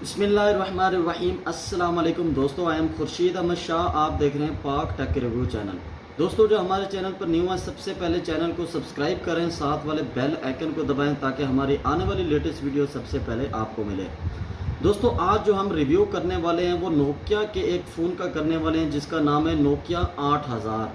बिस्मिल्लाहिर्रहमानिर्रहीम। अस्सलाम वालेकुम दोस्तों, आई एम खुर्शीद अहमद शाह। आप देख रहे हैं पाक टेक रिव्यू चैनल। दोस्तों, जो हमारे चैनल पर न्यू है सबसे पहले चैनल को सब्सक्राइब करें, साथ वाले बेल आइकन को दबाएं ताकि हमारी आने वाली लेटेस्ट वीडियो सबसे पहले आपको मिले। दोस्तों, आज जो हम रिव्यू करने वाले हैं वो नोकिया के एक फ़ोन का करने वाले हैं जिसका नाम है नोकिया 8000।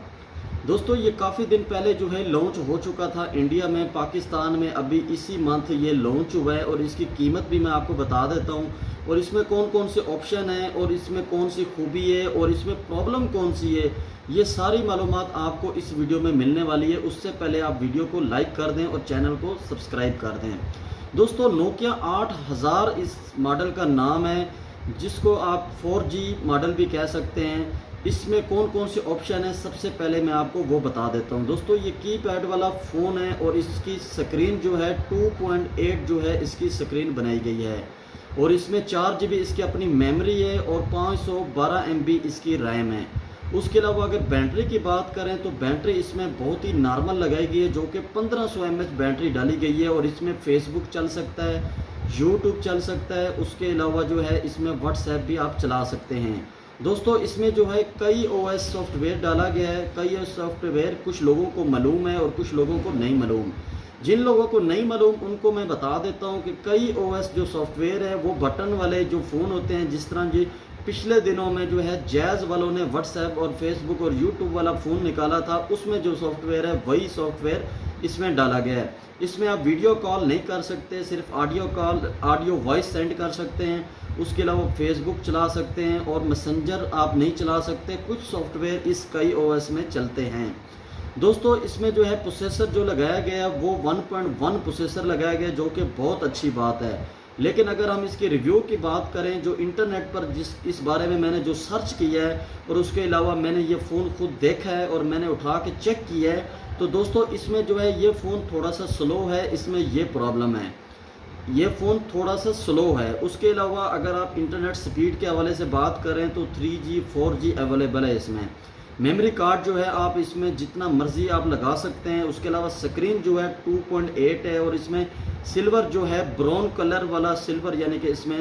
दोस्तों, ये काफ़ी दिन पहले जो है लॉन्च हो चुका था इंडिया में, पाकिस्तान में अभी इसी मंथ ये लॉन्च हुआ है और इसकी कीमत भी मैं आपको बता देता हूँ और इसमें कौन कौन से ऑप्शन हैं और इसमें कौन सी खूबी है और इसमें प्रॉब्लम कौन सी है, ये सारी मालूमात आपको इस वीडियो में मिलने वाली है। उससे पहले आप वीडियो को लाइक कर दें और चैनल को सब्सक्राइब कर दें। दोस्तों, नोकिया 8000 इस मॉडल का नाम है, जिसको आप 4G मॉडल भी कह सकते हैं। इसमें कौन कौन से ऑप्शन है सबसे पहले मैं आपको वो बता देता हूं। दोस्तों, ये कीपैड वाला फ़ोन है और इसकी स्क्रीन जो है 2.8 जो है इसकी स्क्रीन बनाई गई है और इसमें 4GB इसकी अपनी मेमोरी है और 512 MB इसकी रैम है। उसके अलावा अगर बैटरी की बात करें तो बैटरी इसमें बहुत ही नॉर्मल लगाई गई है, जो कि 1500 mAh बैटरी डाली गई है और इसमें फेसबुक चल सकता है, यूट्यूब चल सकता है। उसके अलावा जो है इसमें व्हाट्सएप भी आप चला सकते हैं। दोस्तों, इसमें जो है कई OS सॉफ्टवेयर डाला गया है। कई सॉफ्टवेयर कुछ लोगों को मालूम है और कुछ लोगों को नहीं मालूम। जिन लोगों को नहीं मालूम उनको मैं बता देता हूं कि कई OS जो सॉफ्टवेयर है वो बटन वाले जो फ़ोन होते हैं, जिस तरह जी पिछले दिनों में जो है जैज़ वालों ने व्हाट्सएप और फेसबुक और यूट्यूब वाला फ़ोन निकाला था, उसमें जो सॉफ्टवेयर है वही सॉफ्टवेयर इसमें डाला गया है। इसमें आप वीडियो कॉल नहीं कर सकते, सिर्फ audio call, audio voice send कर सकते हैं। उसके अलावा फेसबुक चला सकते हैं और मैसेंजर आप नहीं चला सकते। कुछ सॉफ्टवेयर इस कई OS में चलते हैं। दोस्तों, इसमें जो है प्रोसेसर जो लगाया गया वो 1.1 प्रोसेसर लगाया गया, जो कि बहुत अच्छी बात है। लेकिन अगर हम इसके रिव्यू की बात करें, जो इंटरनेट पर इस बारे में मैंने जो सर्च किया है और उसके अलावा मैंने ये फ़ोन खुद देखा है और मैंने उठा के चेक किया है, तो दोस्तों इसमें जो है ये फ़ोन थोड़ा सा स्लो है। इसमें ये प्रॉब्लम है, ये फ़ोन थोड़ा सा स्लो है। उसके अलावा अगर आप इंटरनेट स्पीड के हवाले से बात करें तो 3G 4G अवेलेबल है इसमें। मेमोरी कार्ड जो है आप इसमें जितना मर्ज़ी आप लगा सकते हैं। उसके अलावा स्क्रीन जो है 2.8 है और इसमें सिल्वर जो है ब्राउन कलर वाला सिल्वर, यानी कि इसमें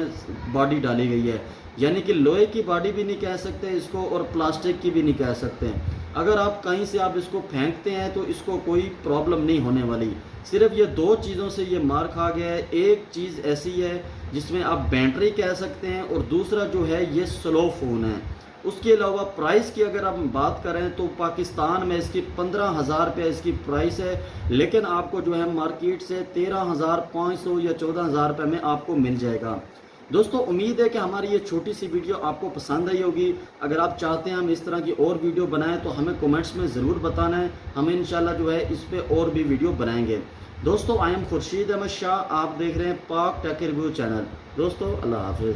बॉडी डाली गई है, यानी कि लोहे की बॉडी भी नहीं कह सकते इसको और प्लास्टिक की भी नहीं कह सकते। अगर आप कहीं से आप इसको फेंकते हैं तो इसको कोई प्रॉब्लम नहीं होने वाली। सिर्फ ये दो चीज़ों से ये मार खा गया है। एक चीज़ ऐसी है जिसमें आप बैटरी कह सकते हैं और दूसरा जो है ये स्लो फ़ोन है। उसके अलावा प्राइस की अगर हम बात करें तो पाकिस्तान में इसकी 15,000 रुपये इसकी प्राइस है, लेकिन आपको जो है मार्केट से 13,500 या 14,000 रुपये में आपको मिल जाएगा। दोस्तों, उम्मीद है कि हमारी ये छोटी सी वीडियो आपको पसंद आई होगी। अगर आप चाहते हैं हम इस तरह की और वीडियो बनाएं तो हमें कमेंट्स में ज़रूर बताना है, हम इंशाल्लाह जो है इस पे और भी वीडियो बनाएंगे। दोस्तों, आई एम खुर्शीद अहमद शाह। आप देख रहे हैं पाक टेक रिव्यू चैनल। दोस्तों, अल्लाह हाफिज़।